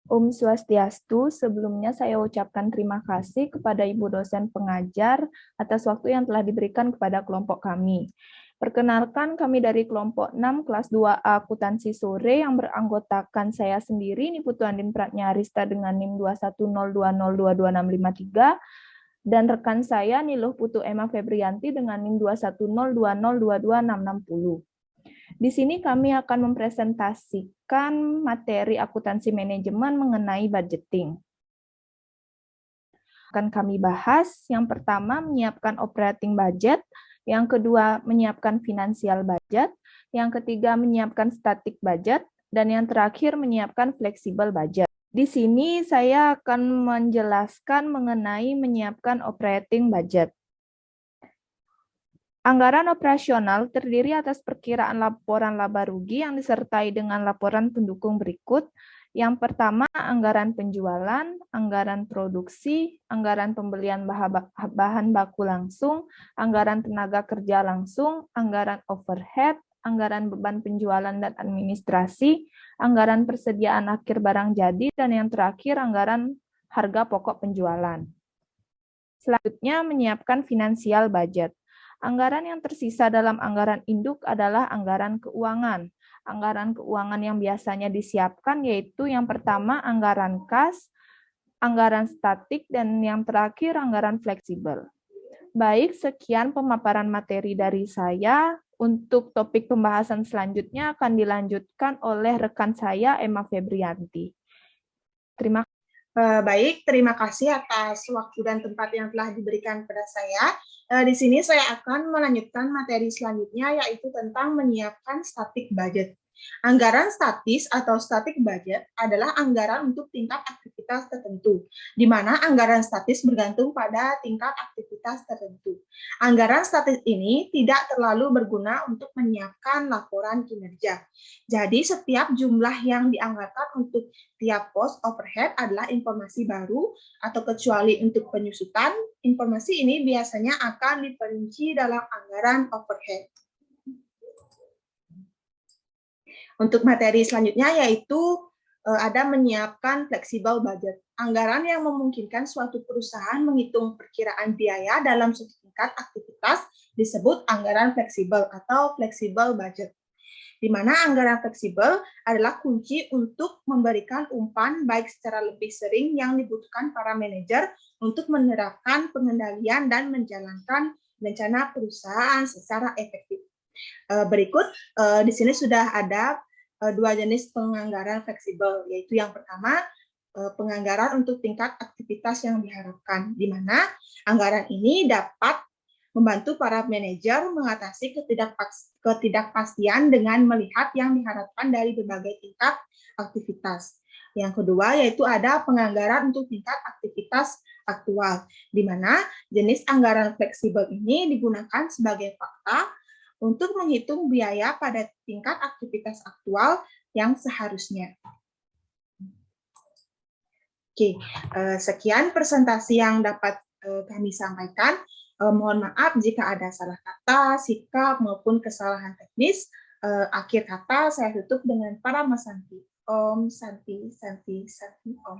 Om Swastiastu, sebelumnya saya ucapkan terima kasih kepada Ibu dosen pengajar atas waktu yang telah diberikan kepada kelompok kami. Perkenalkan, kami dari kelompok 6 kelas 2A Akuntansi Sore yang beranggotakan saya sendiri, Niputu Andin Pratnya Arista dengan NIM 21020222653, dan rekan saya Niluh Putu Emma Febrianti dengan NIM 21020222660. Di sini kami akan mempresentasikan materi akuntansi manajemen mengenai budgeting. Akan kami bahas, yang pertama menyiapkan operating budget, yang kedua menyiapkan financial budget, yang ketiga menyiapkan static budget, dan yang terakhir menyiapkan flexible budget. Di sini saya akan menjelaskan mengenai menyiapkan operating budget. Anggaran operasional terdiri atas perkiraan laporan laba rugi yang disertai dengan laporan pendukung berikut. Yang pertama, anggaran penjualan, anggaran produksi, anggaran pembelian bahan baku langsung, anggaran tenaga kerja langsung, anggaran overhead, anggaran beban penjualan dan administrasi, anggaran persediaan akhir barang jadi, dan yang terakhir, anggaran harga pokok penjualan. Selanjutnya, menyiapkan financial budget. Anggaran yang tersisa dalam anggaran induk adalah anggaran keuangan. Anggaran keuangan yang biasanya disiapkan yaitu yang pertama anggaran kas, anggaran statik, dan yang terakhir anggaran fleksibel. Baik, sekian pemaparan materi dari saya. Untuk topik pembahasan selanjutnya akan dilanjutkan oleh rekan saya, Emma Febrianti. Terima kasih. Baik, terima kasih atas waktu dan tempat yang telah diberikan kepada saya. Di sini saya akan melanjutkan materi selanjutnya, yaitu tentang menyiapkan static budget. Anggaran statis atau static budget adalah anggaran untuk tingkat aktivitas tertentu, di mana anggaran statis bergantung pada tingkat aktivitas tertentu. Anggaran statis ini tidak terlalu berguna untuk menyiapkan laporan kinerja. Jadi, setiap jumlah yang dianggarkan untuk tiap pos overhead adalah informasi baru, atau kecuali untuk penyusutan, informasi ini biasanya akan diperinci dalam anggaran overhead. Untuk materi selanjutnya yaitu ada menyiapkan flexible budget. Anggaran yang memungkinkan suatu perusahaan menghitung perkiraan biaya dalam suatu tingkat aktivitas disebut anggaran fleksibel atau flexible budget. Di mana anggaran fleksibel adalah kunci untuk memberikan umpan baik secara lebih sering yang dibutuhkan para manajer untuk menerapkan pengendalian dan menjalankan rencana perusahaan secara efektif. Berikut di sini sudah ada dua jenis penganggaran fleksibel, yaitu yang pertama penganggaran untuk tingkat aktivitas yang diharapkan, di mana anggaran ini dapat membantu para manajer mengatasi ketidakpastian dengan melihat yang diharapkan dari berbagai tingkat aktivitas. Yang kedua yaitu ada penganggaran untuk tingkat aktivitas aktual, di mana jenis anggaran fleksibel ini digunakan sebagai fakta untuk menghitung biaya pada tingkat aktivitas aktual yang seharusnya. Oke, sekian presentasi yang dapat kami sampaikan. Mohon maaf jika ada salah kata, sikap, maupun kesalahan teknis. Akhir kata saya tutup dengan para Santi. Om Santi, Santi, Santi, Om.